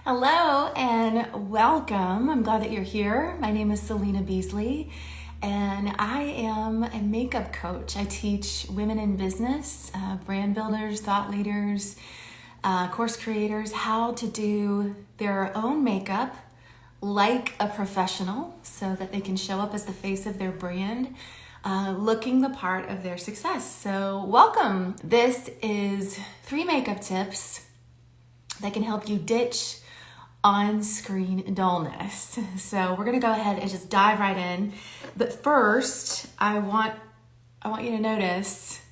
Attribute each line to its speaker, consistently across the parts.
Speaker 1: Hello and welcome. I'm glad that you're here. My name is Selena Beasley and I am a makeup coach. I teach women in business, brand builders, thought leaders, course creators how to do their own makeup like a professional so that they can show up as the face of their brand, looking the part of their success. So welcome. This is 3 makeup tips that can help you ditch on-screen dullness. So we're gonna go ahead and just dive right in. But first, I want you to notice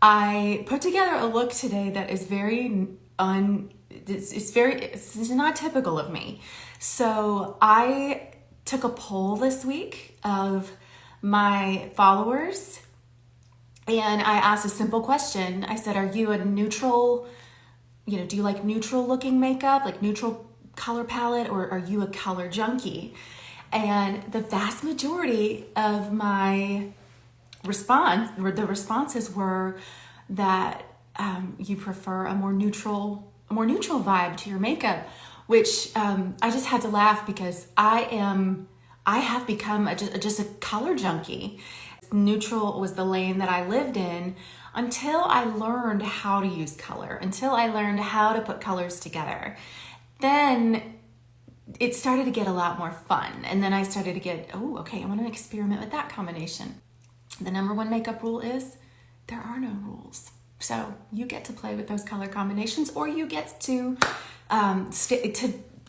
Speaker 1: I put together a look today that is this is not typical of me. So I took a poll this week of my followers and I asked a simple question. I said, are you a neutral, do you like neutral looking makeup, like neutral color palette, or are you a color junkie? And the vast majority of my responses were that you prefer a more neutral vibe to your makeup, which I just had to laugh because I have become just a color junkie. Neutral was the lane that I lived in until I learned how to use color, until I learned how to put colors together. Then it started to get a lot more fun. And then I started to get, oh, okay, I want to experiment with that combination. The number one makeup rule is there are no rules. So you get to play with those color combinations, or you get to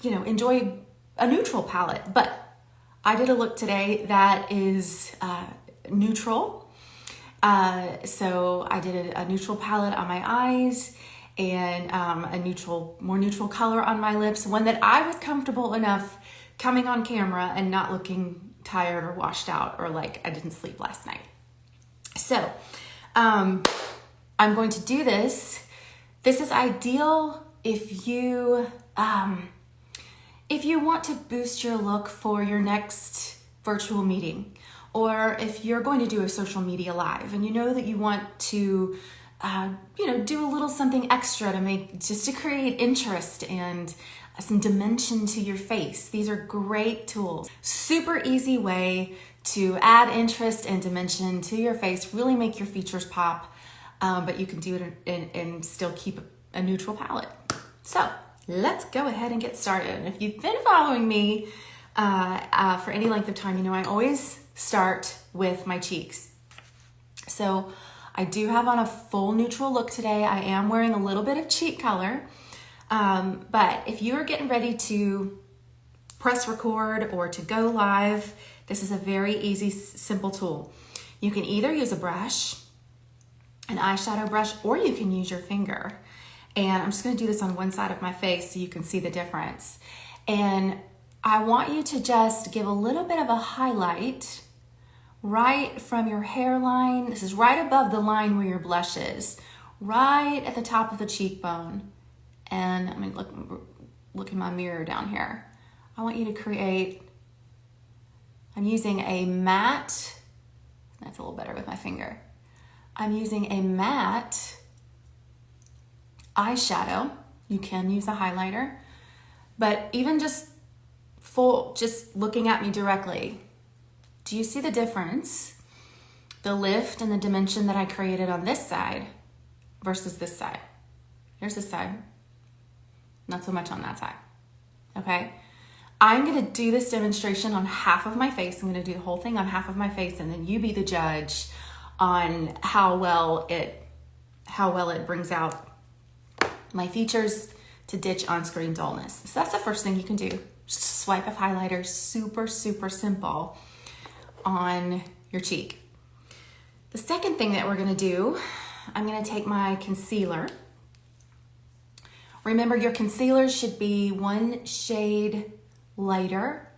Speaker 1: enjoy a neutral palette. But I did a look today that is neutral. So I did a neutral palette on my eyes and a more neutral color on my lips, one that I was comfortable enough coming on camera and not looking tired or washed out or like I didn't sleep last night. So I'm going to do this. This is ideal if you want to boost your look for your next virtual meeting, or if you're going to do a social media live and you know that you want to do a little something extra to create interest and some dimension to your face. These are great tools. Super easy way to add interest and dimension to your face, really make your features pop, but you can do it and still keep a neutral palette. So let's go ahead and get started. And if you've been following me for any length of time, I always start with my cheeks. So I do have on a full neutral look today. I am wearing a little bit of cheek color, but if you are getting ready to press record or to go live, this is a very easy, simple tool. You can either use a brush, an eyeshadow brush, or you can use your finger. And I'm just gonna do this on one side of my face so you can see the difference. And I want you to just give a little bit of a highlight right from your hairline. This is right above the line where your blush is, right at the top of the cheekbone. And I'm gonna look in my mirror down here. I want you to create, I'm using a matte, that's a little better with my finger. I'm using a matte eyeshadow. You can use a highlighter, but even just looking at me directly, do you see the difference? The lift and the dimension that I created on this side versus this side. Here's this side. Not so much on that side. Okay? I'm gonna do this demonstration on half of my face. I'm gonna do the whole thing on half of my face, and then you be the judge on how well it brings out my features to ditch on-screen dullness. So that's the first thing you can do. Just swipe of highlighter, super, super simple, on your cheek. The second thing that we're gonna do, I'm gonna take my concealer. Remember, your concealer should be one shade lighter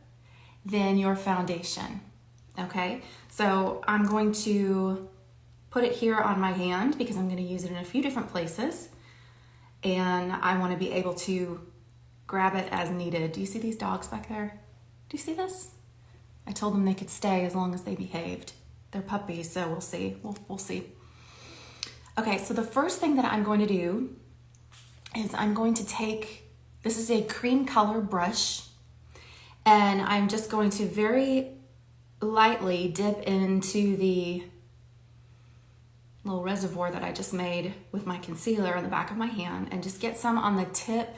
Speaker 1: than your foundation, okay? So I'm going to put it here on my hand because I'm gonna use it in a few different places, and I wanna be able to grab it as needed. Do you see these dogs back there? Do you see this? I told them they could stay as long as they behaved. They're puppies, so we'll see. We'll see. Okay, so the first thing that I'm going to do is I'm going to take This is a cream color brush, and I'm just going to very lightly dip into the little reservoir that I just made with my concealer in the back of my hand and just get some on the tip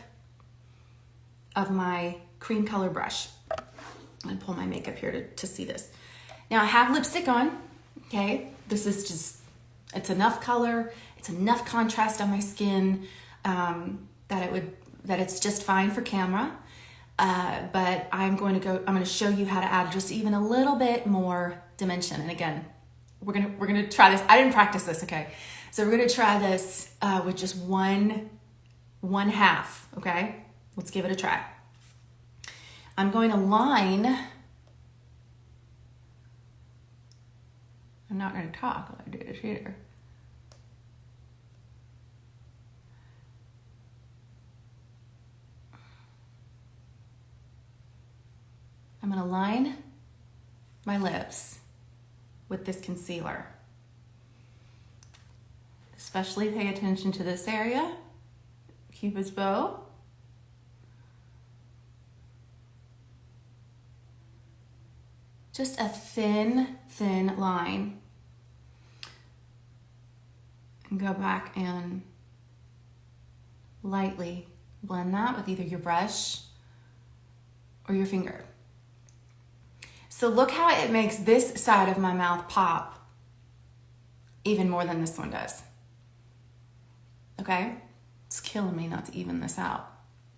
Speaker 1: of my cream color brush. I'm gonna pull my makeup here to see this. Now I have lipstick on, okay? This is just, it's enough color, it's enough contrast on my skin that it's just fine for camera. But I'm going to show you how to add just even a little bit more dimension. And again, we're gonna try this. I didn't practice this, okay? So we're gonna try this with just one half, okay? Let's give it a try. I'm going to line, I'm not gonna talk while I do this either. I'm gonna line my lips with this concealer. Especially pay attention to this area, Cupid's bow. Just a thin line. And go back and lightly blend that with either your brush or your finger. So look how it makes this side of my mouth pop even more than this one does. Okay? It's killing me not to even this out,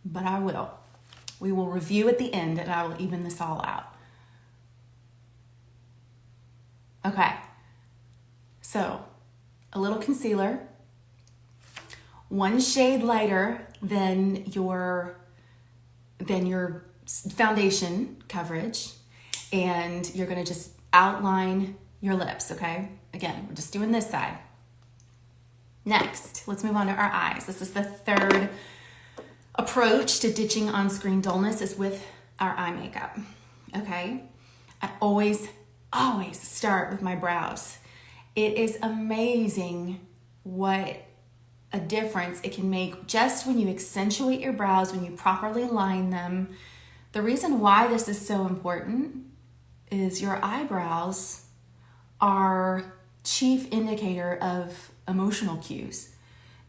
Speaker 1: but I will. We will review at the end and I will even this all out. Okay, so a little concealer, one shade lighter than your foundation coverage, and you're gonna just outline your lips, okay? Again, we're just doing this side. Next, let's move on to our eyes. This is the third approach to ditching on-screen dullness, is with our eye makeup, okay? I always start with my brows. It is amazing what a difference it can make just when you accentuate your brows, when you properly line them. The reason why this is so important is your eyebrows are chief indicator of emotional cues.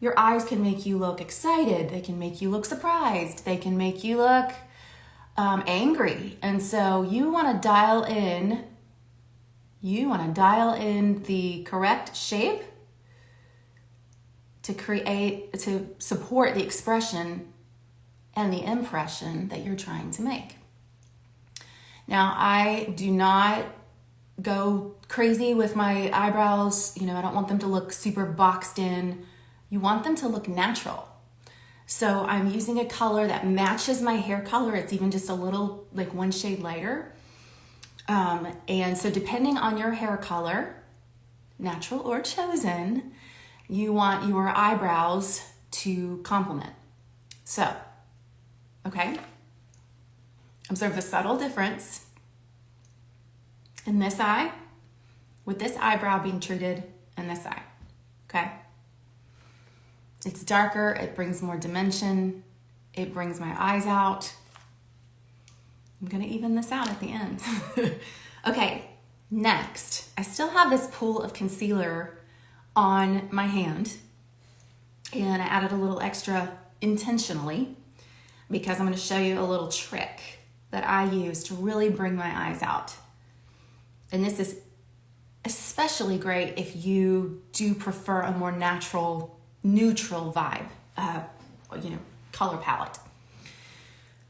Speaker 1: Your eyes can make you look excited, they can make you look surprised, they can make you look angry. And so you wanna dial in the correct shape to support the expression and the impression that you're trying to make. Now, I do not go crazy with my eyebrows. I don't want them to look super boxed in. You want them to look natural. So I'm using a color that matches my hair color. It's even just a little, like one shade lighter. And so depending on your hair color, natural or chosen, you want your eyebrows to complement. So, okay, observe the subtle difference in this eye with this eyebrow being treated in this eye, okay? It's darker, it brings more dimension, it brings my eyes out. I'm gonna even this out at the end. Okay, next, I still have this pool of concealer on my hand, and I added a little extra intentionally because I'm gonna show you a little trick that I use to really bring my eyes out. And this is especially great if you do prefer a more natural, neutral vibe, color palette.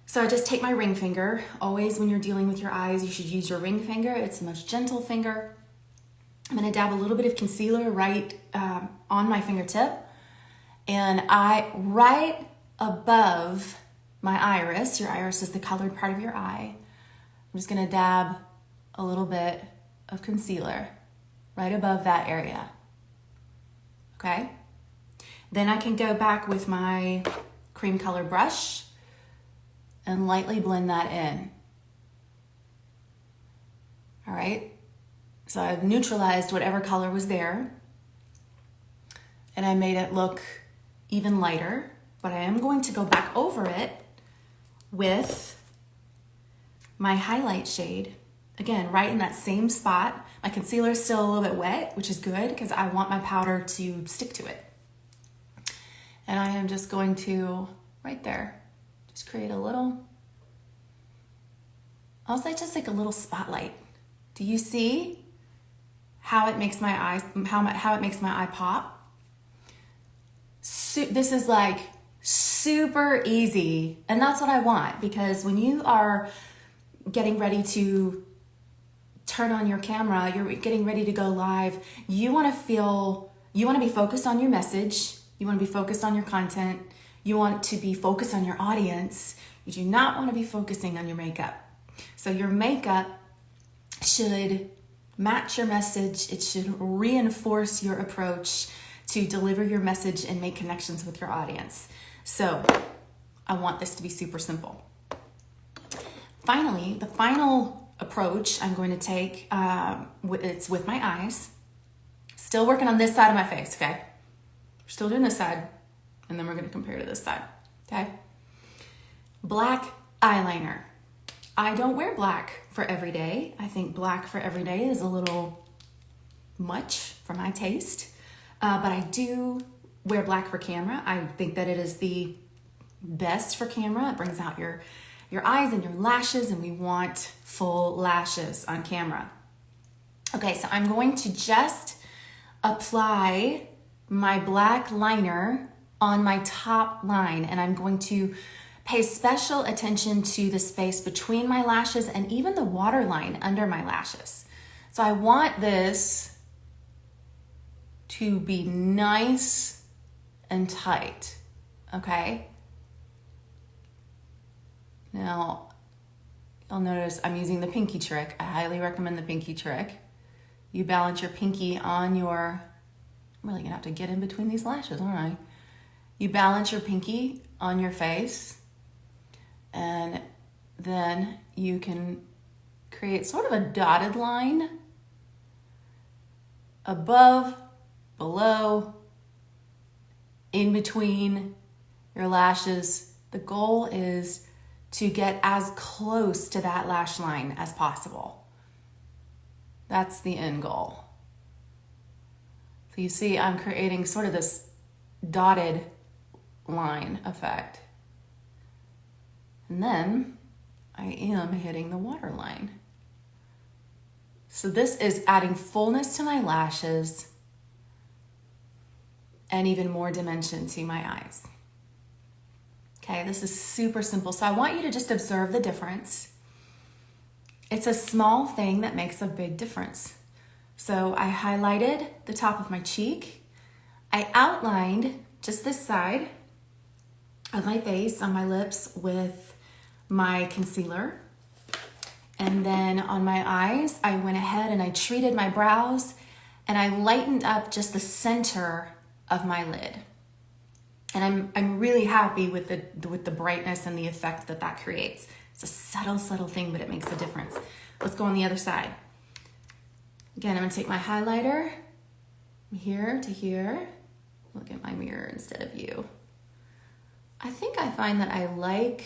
Speaker 1: So I just take my ring finger. Always when you're dealing with your eyes, you should use your ring finger. It's the most gentle finger. I'm gonna dab a little bit of concealer right on my fingertip. And right above my iris, your iris is the colored part of your eye, I'm just gonna dab a little bit of concealer right above that area, okay? Then I can go back with my cream color brush and lightly blend that in. All right, so I've neutralized whatever color was there and I made it look even lighter, but I am going to go back over it with my highlight shade. Again, right in that same spot. My concealer is still a little bit wet, which is good because I want my powder to stick to it. And I am just going to, right there, just create a little, I'll say just like a little spotlight. Do you see how it makes my eyes, how it makes my eye pop? This is like super easy, and that's what I want, because when you are getting ready to turn on your camera, you're getting ready to go live, you want to be focused on your message, you want to be focused on your content, you want to be focused on your audience, you do not want to be focusing on your makeup. So your makeup should match your message, it should reinforce your approach to deliver your message and make connections with your audience. So I want this to be super simple. Finally, the final approach I'm going to take, it's with my eyes. Still working on this side of my face, okay? We're still doing this side, and then we're going to compare to this side, okay? Black eyeliner. I don't wear black for every day. I think black for every day is a little much for my taste, but I do wear black for camera. I think that it is the best for camera. It brings out your eyes and your lashes, and we want full lashes on camera. Okay, so I'm going to just apply my black liner on my top line, and I'm going to pay special attention to the space between my lashes and even the waterline under my lashes. So I want this to be nice and tight, okay? Now, you'll notice I'm using the pinky trick. I highly recommend the pinky trick. You balance your pinky on your, I'm really gonna have to get in between these lashes, aren't I? You balance your pinky on your face, and then you can create sort of a dotted line above, below, in between your lashes. The goal is to get as close to that lash line as possible. That's the end goal. So you see, I'm creating sort of this dotted line effect. And then I am hitting the waterline. So this is adding fullness to my lashes and even more dimension to my eyes. Okay, this is super simple. So I want you to just observe the difference. It's a small thing that makes a big difference. So I highlighted the top of my cheek. I outlined just this side of my face on my lips with my concealer. And then on my eyes, I went ahead and I treated my brows and I lightened up just the center of my lid. And I'm really happy with the brightness and the effect that creates. It's a subtle thing, but it makes a difference. Let's go on the other side. Again, I'm gonna take my highlighter from here to here. Look at my mirror instead of you. I think I find that I like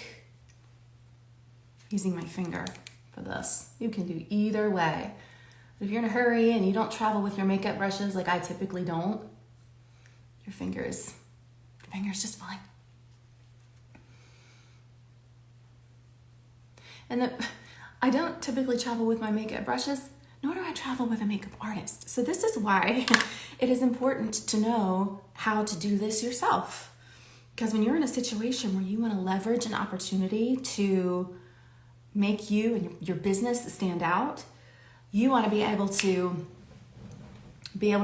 Speaker 1: using my finger for this. You can do either way. But if you're in a hurry and you don't travel with your makeup brushes like I typically don't, your finger's just fine. And I don't typically travel with my makeup brushes, nor do I travel with a makeup artist. So this is why it is important to know how to do this yourself. Because when you're in a situation where you want to leverage an opportunity to make you and your business stand out, you want to be able to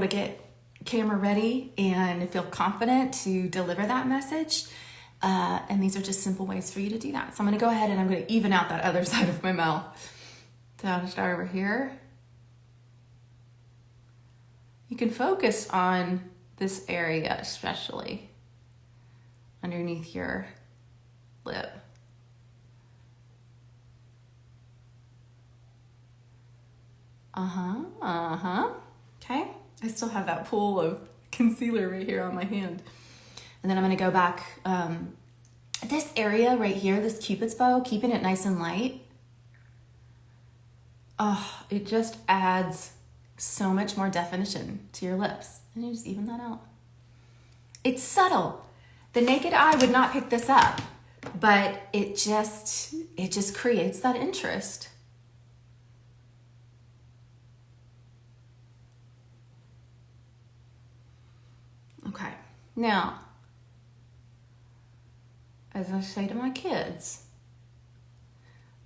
Speaker 1: get camera ready and feel confident to deliver that message. And these are just simple ways for you to do that. So I'm going to go ahead and I'm going to even out that other side of my mouth. So I'll start over here. You can focus on this area, especially underneath your lip. Okay. I still have that pool of concealer right here on my hand. And then I'm gonna go back This area right here, this Cupid's bow, keeping it nice and light, it just adds so much more definition to your lips. And you just even that out. It's subtle. The naked eye would not pick this up, but it just creates that interest. Okay, now, as I say to my kids,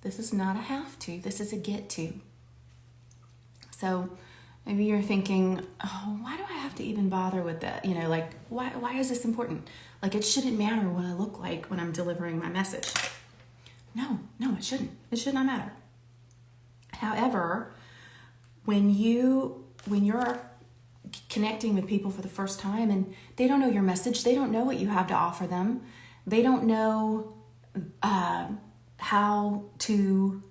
Speaker 1: this is not a have to, this is a get to. So maybe you're thinking, oh, why do I have to even bother with that? You know, like, why is this important? Like, it shouldn't matter what I look like when I'm delivering my message. No, it shouldn't. It should not matter. However, when you're connecting with people for the first time and they don't know your message, they don't know what you have to offer them, they don't know how to,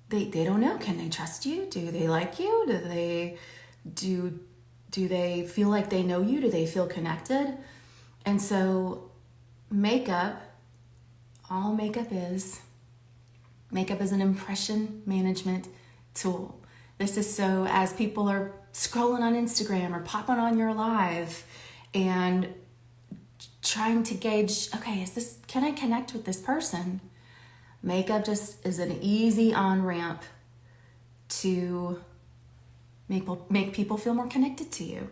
Speaker 1: they don't know, can they trust you? Do they like you? Do they feel like they know you? Do they feel connected? And so all makeup is an impression management tool. This is so as people are scrolling on Instagram or popping on your live and trying to gauge, okay, can I connect with this person? Makeup just is an easy on-ramp to make people feel more connected to you.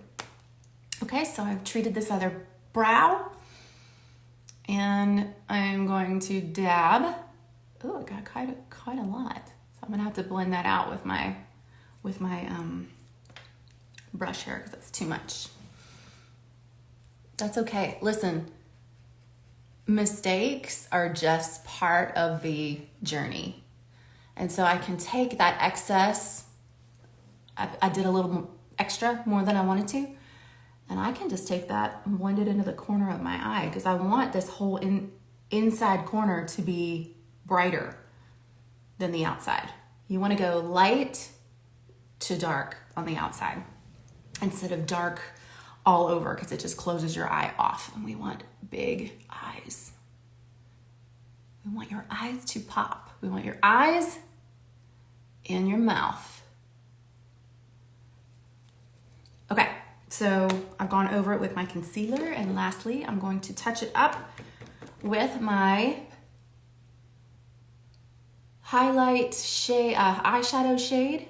Speaker 1: Okay, so I've treated this other brow and I'm going to dab. Oh, I got quite a lot. So I'm gonna have to blend that out with my brush here because that's too much. That's okay. Listen, mistakes are just part of the journey. And so I can take that excess, I did a little extra, more than I wanted to, and I can just take that and blend it into the corner of my eye because I want this whole inside corner to be brighter than the outside. You want to go light to dark on the outside instead of dark all over because it just closes your eye off. And we want big eyes. We want your eyes to pop. We want your eyes and your mouth. Okay, so I've gone over it with my concealer, and lastly, I'm going to touch it up with my highlight shade, eyeshadow shade.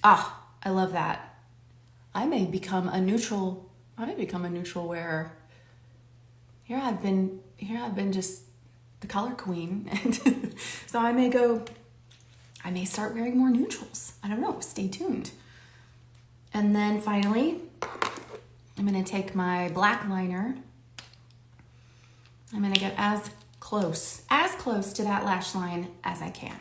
Speaker 1: I love that. I may become a neutral wearer. Here I've been just the color queen, and so I may start wearing more neutrals. I don't know, stay tuned. And then finally, I'm gonna take my black liner. I'm gonna get as close to that lash line as I can.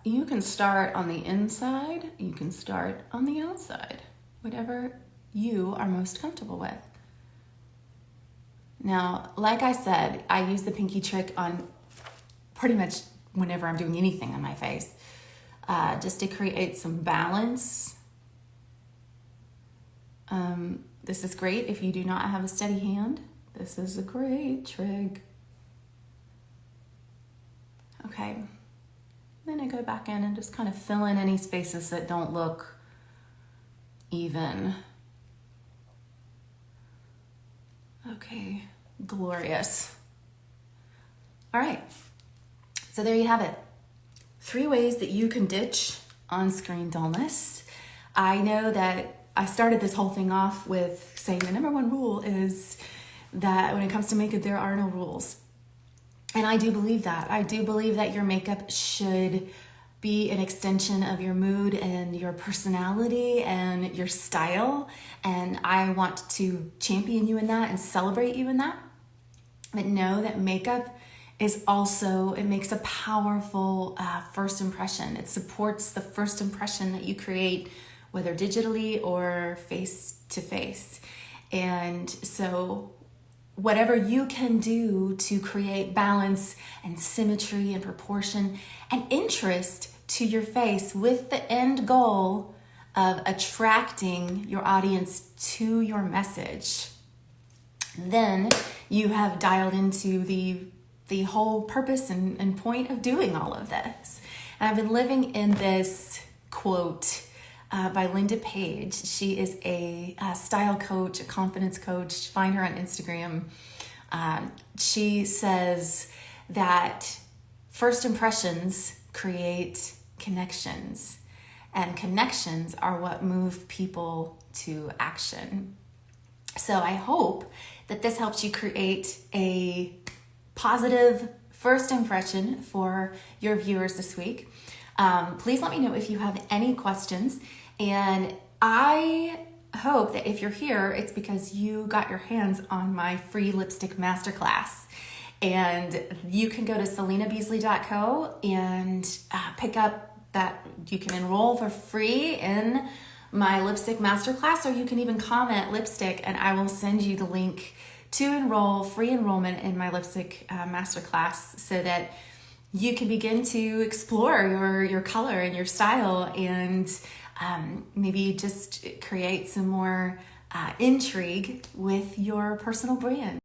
Speaker 1: You can start on the inside, you can start on the outside, whatever you are most comfortable with. Now, like I said, I use the pinky trick on pretty much whenever I'm doing anything on my face, just to create some balance. This is great if you do not have a steady hand. This is a great trick. Okay. Then I go back in and just kind of fill in any spaces that don't look even. Okay, glorious. All right, so there you have it. 3 ways that you can ditch on-screen dullness. I know that I started this whole thing off with saying the number 1 rule is that when it comes to makeup, there are no rules. And I do believe that. I do believe that your makeup should be an extension of your mood and your personality and your style. And I want to champion you in that and celebrate you in that. But know that makeup is also, it makes a powerful first impression. It supports the first impression that you create, whether digitally or face to face. And so whatever you can do to create balance and symmetry and proportion and interest to your face with the end goal of attracting your audience to your message, then you have dialed into the whole purpose and point of doing all of this. And I've been living in this quote by Linda Page. She is a style coach, a confidence coach. Find her on Instagram. She says that first impressions create connections, and connections are what move people to action. So I hope that this helps you create a positive first impression for your viewers this week. Please let me know if you have any questions. And I hope that if you're here, it's because you got your hands on my free lipstick masterclass. And you can go to selenabeasley.co and pick up that. You can enroll for free in my lipstick masterclass, or you can even comment lipstick and I will send you the link to enroll, free enrollment in my lipstick masterclass, so that you can begin to explore your color and your style, and maybe just create some more intrigue with your personal brand.